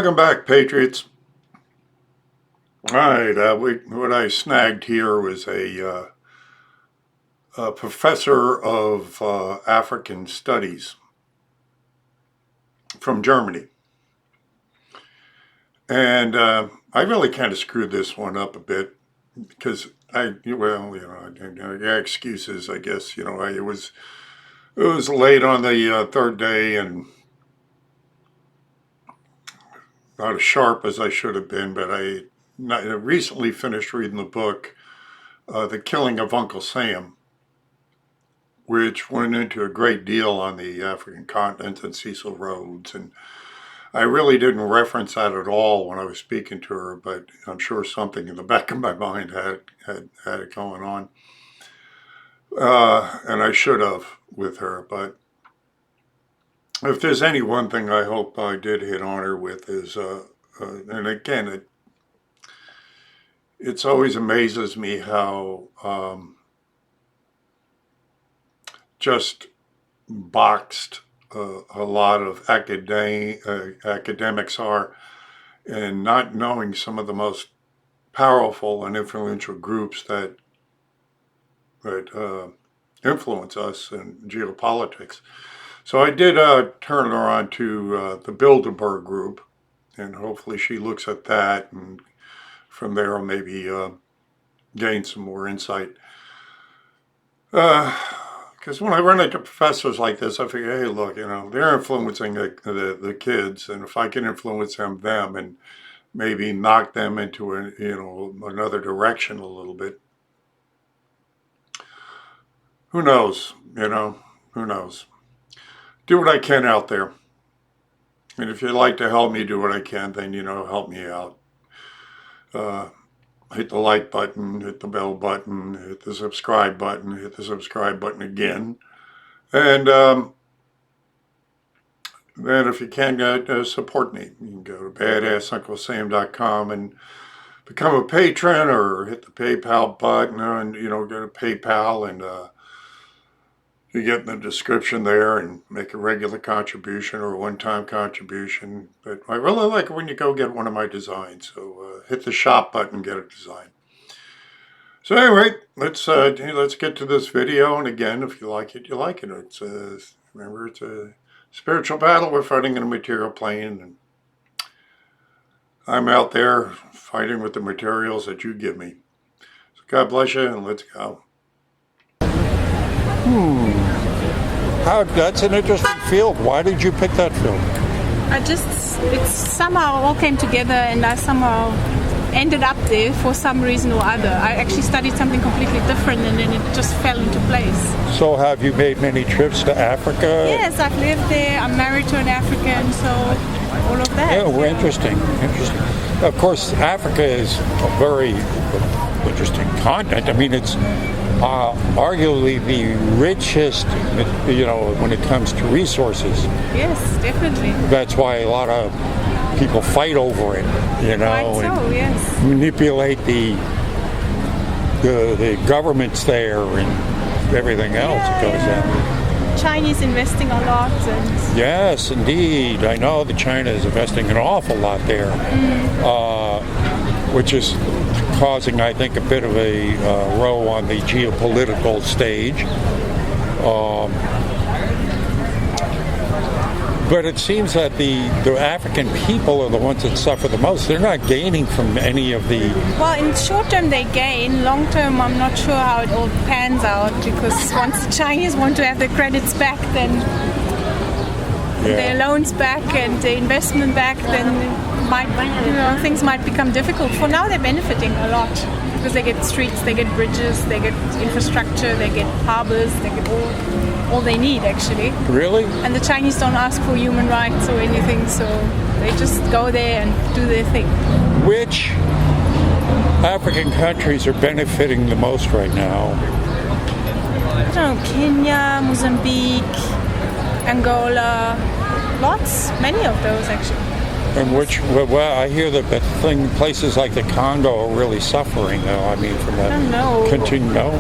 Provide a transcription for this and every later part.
Welcome back, Patriots. All right, what I snagged here was a professor of African studies from Germany. And I really kind of screwed this one up a bit because I got excuses, I guess. It was late on the third day and not as sharp as I should have been, but I recently finished reading the book, The Killing of Uncle Sam, which went into a great deal on the African continent and Cecil Rhodes. And I really didn't reference that at all when I was speaking to her, but I'm sure something in the back of my mind had it going on. And I should have with her, but if there's any one thing I hope I did hit on her with is, and again, it's always amazes me how just boxed a lot of academics are, and not knowing some of the most powerful and influential groups that influence us in geopolitics. So I did turn her on to the Bilderberg group, and hopefully she looks at that, and from there I'll maybe gain some more insight. Because when I run into professors like this, I figure, hey, look, they're influencing the kids, and if I can influence them and maybe knock them into another direction a little bit, who knows? Who knows? Do what I can out there. And if you'd like to help me do what I can, then, help me out. Hit the like button, hit the bell button, hit the subscribe button, hit the subscribe button again. And then if you can, support me. You can go to badassunclesam.com and become a patron, or hit the PayPal button and, go to PayPal, and you get in the description there and make a regular contribution or a one-time contribution. But I really like it when you go get one of my designs. So hit the shop button and get a design. So anyway, let's get to this video. And again, if you like it, you like it. Remember, it's a spiritual battle we're fighting in a material plane. And I'm out there fighting with the materials that you give me. So God bless you, and let's go. That's an interesting field. Why did you pick that field? It somehow all came together, and I somehow ended up there for some reason or other. I actually studied something completely different, and then it just fell into place. So have you made many trips to Africa? Yes, I've lived there. I'm married to an African, so all of that. Yeah, well, interesting. Of course, Africa is a very interesting continent. I mean, it's arguably the richest, when it comes to resources. Yes, definitely. That's why a lot of people fight over it, yes. Manipulate the governments there and everything else that goes on. Chinese investing a lot. Yes, indeed. I know that China is investing an awful lot there, which is causing, I think, a bit of a row on the geopolitical stage. But it seems that the African people are the ones that suffer the most. They're not gaining from any of the... Well, in short term they gain. Long term, I'm not sure how it all pans out, because once the Chinese want to have their credits back, then their loans back and their investment back, then things might become difficult. For now, they're benefiting a lot because they get streets, they get bridges, they get infrastructure, they get harbors, they get all they need, actually. Really? And the Chinese don't ask for human rights or anything, so they just go there and do their thing. Which African countries are benefiting the most right now? I don't know, Kenya, Mozambique, Angola, many of those actually. And I hear that places like the Congo are really suffering, though. I mean, from that. I don't know. No?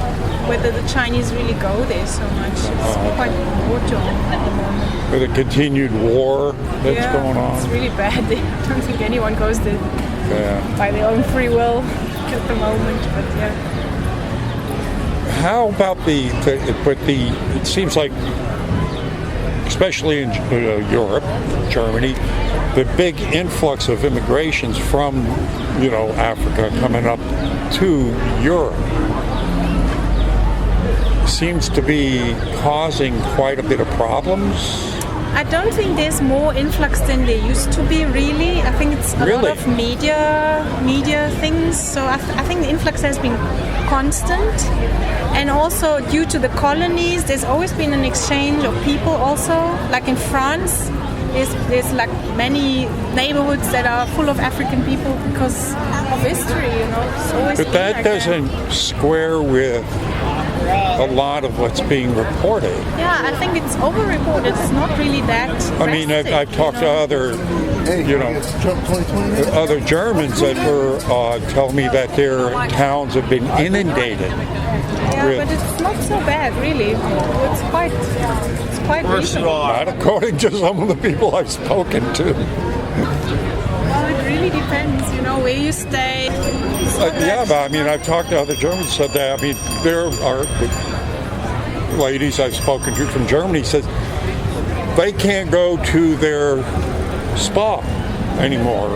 whether the Chinese really go there so much. It's quite war-torn at the moment. With a continued war that's going on. It's really bad there. I don't think anyone goes there by their own free will at the moment, but yeah. How about it seems like, especially in Europe, Germany, the big influx of immigrations from, Africa coming up to Europe seems to be causing quite a bit of problems. I don't think there's more influx than there used to be, really. I think it's a lot of media things. So I think the influx has been constant. And also due to the colonies, there's always been an exchange of people also. Like in France, there's like many neighborhoods that are full of African people because of history, It's always but that like doesn't square with a lot of what's being reported. Yeah, I think it's over-reported. It's not really that I mean, I've talked to other, other Germans that were telling me that their towns have been inundated. Yeah, but it's not so bad, really. It's quite reasonable. Not according to some of the people I've spoken to. Well, it really depends, where you stay. Yeah, but I mean, I've talked to other Germans who said that. I mean, there are ladies I've spoken to from Germany says they can't go to their spa anymore.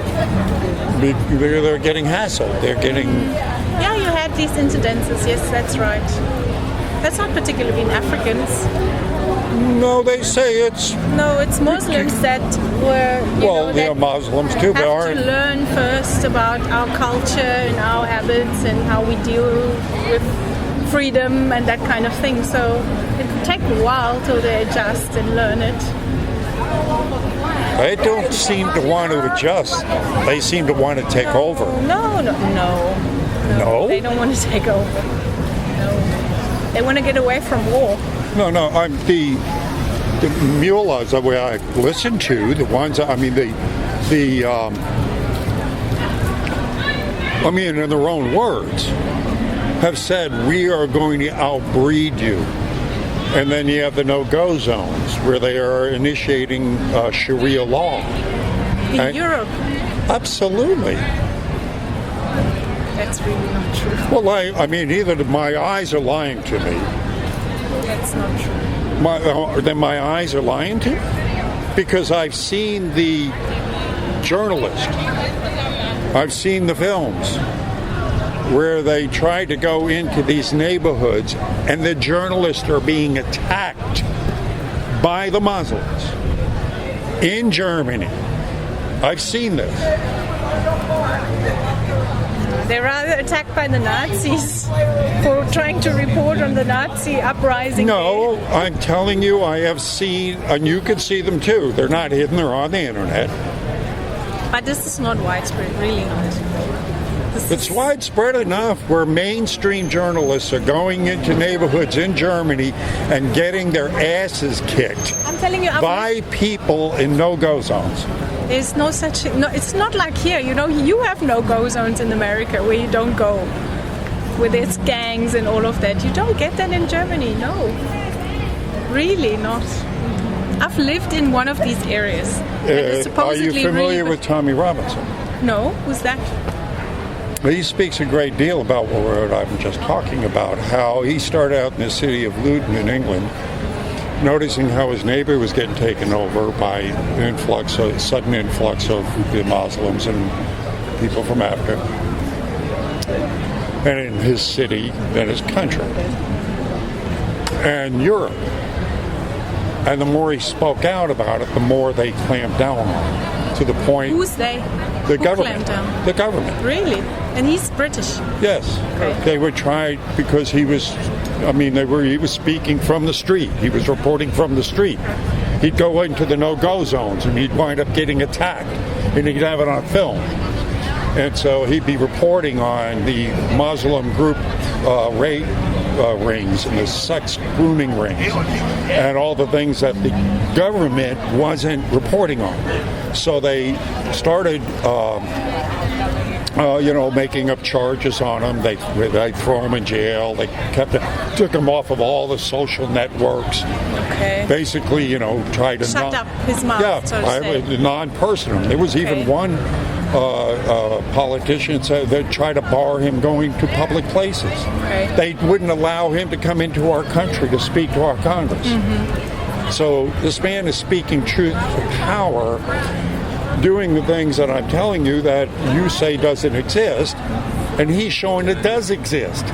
They're getting hassled. They're getting... Yeah, you had these incidences. Yes, that's right. That's not particularly in Africans. No, they say it's... No, it's Muslims that were... they're Muslims too, but aren't... have to learn first about our culture and our habits and how we deal with freedom and that kind of thing. So it could take a while till they adjust and learn it. They don't seem to want to adjust. They seem to want to take over. No. No? They don't want to take over. No. They want to get away from war. No, I'm the mullahs the way I listen to, the ones, I mean, in their own words, have said, we are going to outbreed you. And then you have the no-go zones where they are initiating Sharia law. In Europe? Absolutely. That's really not true. Well, I mean, either my eyes are lying to me. That's not true. Then my eyes are lying to me? Because I've seen the journalist. I've seen the films where they try to go into these neighborhoods and the journalists are being attacked by the Muslims in Germany. I've seen this. They're rather attacked by the Nazis for trying to report on the Nazi uprising. No, I'm telling you, I have seen, and you can see them too. They're not hidden, they're on the internet. But this is not widespread, really not. It's widespread enough where mainstream journalists are going into neighborhoods in Germany and getting their asses kicked I'm telling you, by people in no-go zones. There's no such... No, it's not like here, you have no-go zones in America where you don't go. Where there's gangs and all of that. You don't get that in Germany, no. Really not. I've lived in one of these areas. Are you familiar with Tommy Robinson? No, who's that? He speaks a great deal about what I'm just talking about, how he started out in the city of Luton in England, noticing how his neighbor was getting taken over by sudden influx of the Muslims and people from Africa, and in his city and his country, and Europe. And the more he spoke out about it, the more they clamped down on it, to the point... Who's they? The Who government. clamped down? The government. Really? And he's British? Yes. Okay. They would try, because he was speaking from the street. He was reporting from the street. He'd go into the no-go zones and he'd wind up getting attacked, and he'd have it on film. And so he'd be reporting on the Muslim group rape rings and the sex grooming rings and all the things that the government wasn't reporting on. So they started making up charges on him. They throw him in jail. They took him off of all the social networks. Okay. Basically, tried to shut up his mouth. Yeah, so to say. non-person him. There was even one politician that tried to bar him going to public places. Okay. They wouldn't allow him to come into our country to speak to our Congress. Mm-hmm. So this man is speaking truth to power, doing the things that I'm telling you that you say doesn't exist, and he's showing it does exist.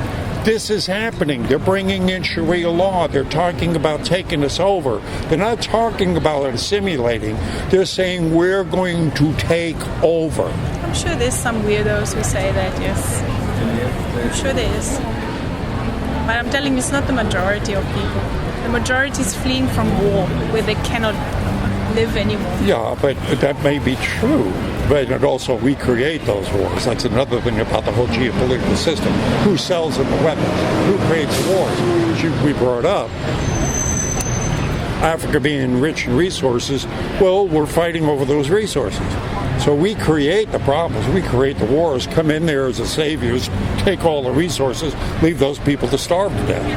This is happening. They're bringing in Sharia law. They're talking about taking us over. They're not talking about assimilating. They're saying we're going to take over. I'm sure there's some weirdos who say that, yes. I'm sure there is. But I'm telling you, it's not the majority of people. The majority is fleeing from war, where they cannot live anymore. Yeah, but that may be true. But also, we create those wars. That's another thing about the whole geopolitical system. Who sells them the weapons? Who creates the wars? As we brought up, Africa being rich in resources, well, we're fighting over those resources. So we create the problems. We create the wars, come in there as the saviors, take all the resources, leave those people to starve to death.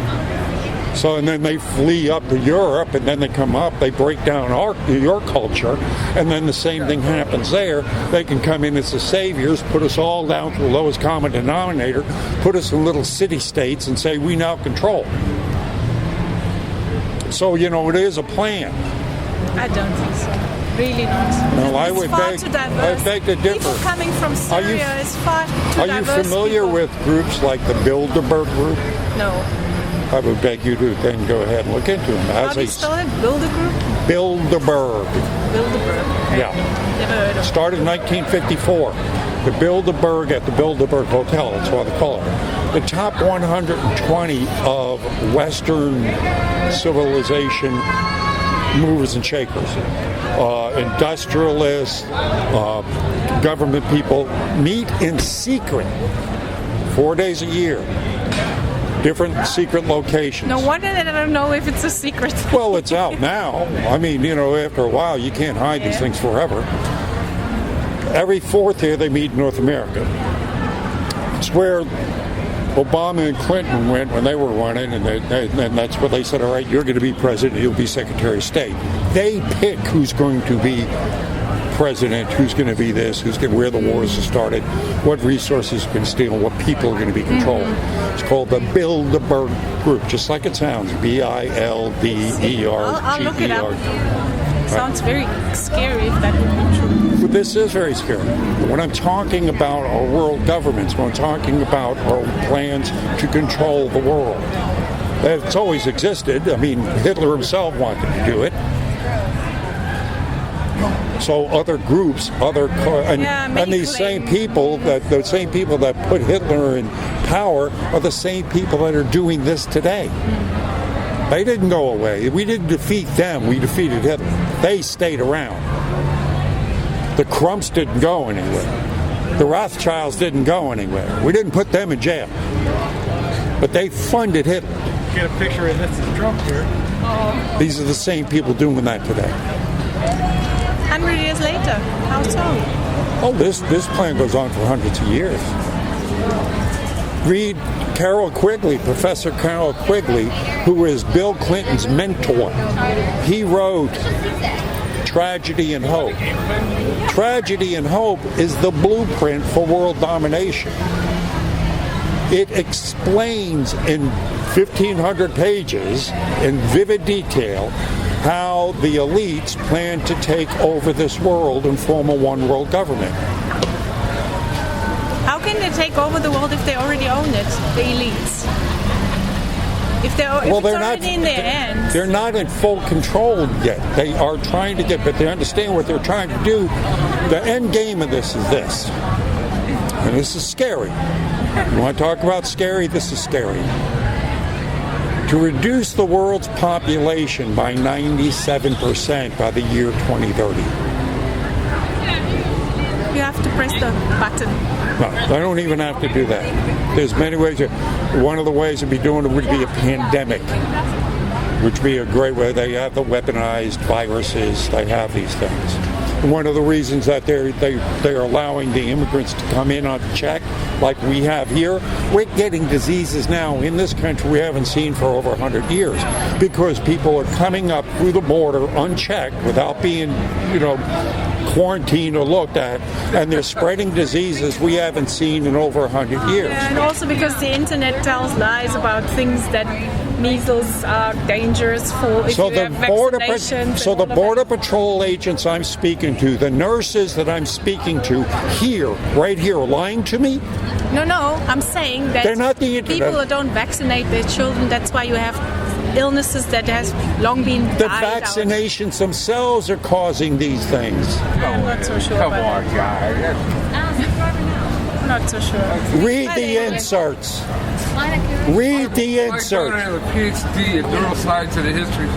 So, and then they flee up to Europe, and then they come up, they break down your culture, and then the same thing happens there. They can come in as the saviors, put us all down to the lowest common denominator, put us in little city-states, and say, we now control. So, it is a plan. I don't think so. Really not. No, I would beg to differ. People coming from Syria is far too diverse. Are you familiar with groups like the Bilderberg Group? No. I would beg you to then go ahead and look into them. How do you spell it? Bilderberg? Bilderberg. Bilderberg. Okay. Yeah. Never heard of it. Started in 1954. The Bilderberg at the Bilderberg Hotel, that's what they call it. The top 120 of Western civilization movers and shakers, industrialists, government people meet in secret 4 days a year. Different secret locations. No wonder that I don't know if it's a secret. Well, it's out now. I mean, after a while, you can't hide these things forever. Every fourth year, they meet in North America. It's where Obama and Clinton went when they were running, and that's what they said, all right, you're going to be president, you'll be Secretary of State. They pick who's going to be president, who's going to be this, where the wars are started, what resources you can steal, what people are going to be controlled. It's called the Bilderberg Group, just like it sounds, Bilderger. I'll look it up. Sounds very scary if that would be true. But this is very scary. When I'm talking about our world governments, when I'm talking about our plans to control the world, it's always existed. I mean, Hitler himself wanted to do it. So other groups, and these same people that put Hitler in power are the same people that are doing this today. They didn't go away. We didn't defeat them. We defeated Hitler. They stayed around. The Krumps didn't go anywhere. The Rothschilds didn't go anywhere. We didn't put them in jail. But they funded Hitler. Get a picture of this is Trump here. These are the same people doing that today. 100 years later. How so? Oh, this plan goes on for hundreds of years. Read Carol Quigley, Professor Carol Quigley, who is Bill Clinton's mentor. He wrote Tragedy and Hope. Tragedy and Hope is the blueprint for world domination. It explains in 1,500 pages in vivid detail how the elites plan to take over this world and form a one-world government. How can they take over the world if they already own it, the elites? If it's already in their hands. They're not in full control yet. They are trying to but they understand what they're trying to do. The end game of this is this. And this is scary. You want to talk about scary? This is scary. To reduce the world's population by 97% by the year 2030. You have to press the button. No, I don't even have to do that. There's many ways. One of the ways to be doing it would be a pandemic, which would be a great way. They have the weaponized viruses. They have these things. One of the reasons that they're allowing the immigrants to come in unchecked, like we have here, we're getting diseases now in this country we haven't seen for over 100 years, because people are coming up through the border unchecked without being, quarantined or looked at, and they're spreading diseases we haven't seen in over 100 years. Yeah, and also because the internet tells lies about things that measles are dangerous for if you have vaccinations. So the Border Patrol agents I'm speaking to, the nurses that I'm speaking to here, right here, are lying to me? No, I'm saying that they're not the internet. People that don't vaccinate their children, that's why you have illnesses that has long been the died vaccinations out. Themselves are causing these things. I'm not so sure. Come on, guys. I'm not so sure. Read the inserts. Read the inserts. My daughter has a PhD in neuroscience and history.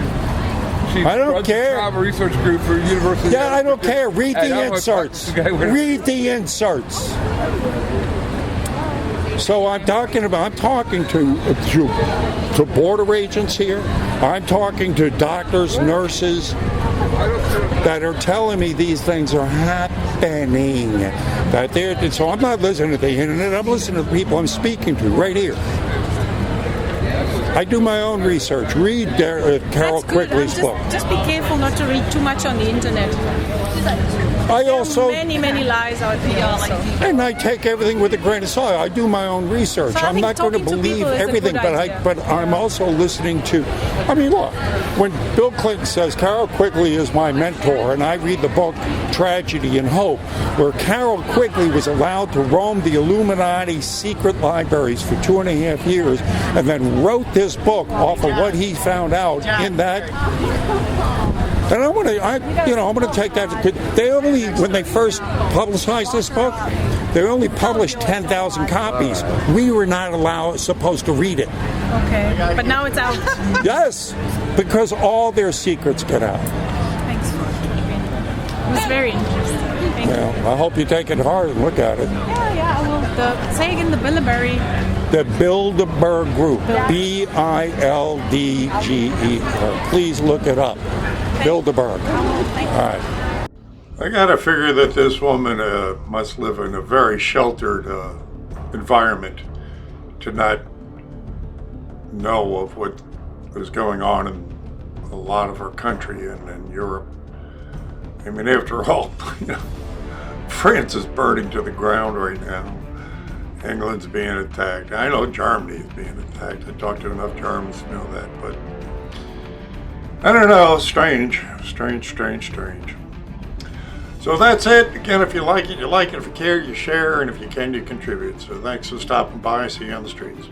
She I don't runs care. a travel research group for University. Yeah, I don't care. Read Hey, the inserts. Read the inserts. So I'm talking to border agents here. I'm talking to doctors, nurses that are telling me these things are happening. So I'm not listening to the internet. I'm listening to the people I'm speaking to right here. I do my own research. Read Carol Quigley's book. Just be careful not to read too much on the internet. I also many lies out there also. And I take everything with a grain of salt. I do my own research. So I'm not going to believe everything, but I'm also listening to. I mean, look, when Bill Clinton says Carol Quigley is my mentor, and I read the book Tragedy and Hope, where Carol Quigley was allowed to roam the Illuminati secret libraries for 2.5 years, and then wrote this book off of what he found out in that. And I'm going to take that. When they first publicized this book, they only published 10,000 copies. We were not supposed to read it. Okay, but now it's out. Yes, because all their secrets get out. Thanks. It was very interesting. Thank you. I hope you take it hard and look at it. Yeah, I will. Say again, the Bilderberg. The Bilderberg Group, Bildger. Please look it up. Bilderberg. All right. I gotta figure that this woman must live in a very sheltered environment to not know of what is going on in a lot of our country and in Europe. I mean, after all, France is burning to the ground right now. England's being attacked. I know Germany is being attacked. I talked to enough Germans to know that, but I don't know. Strange. So that's it. Again, if you like it, you like it. If you care, you share. And if you can, you contribute. So thanks for stopping by. See you on the streets.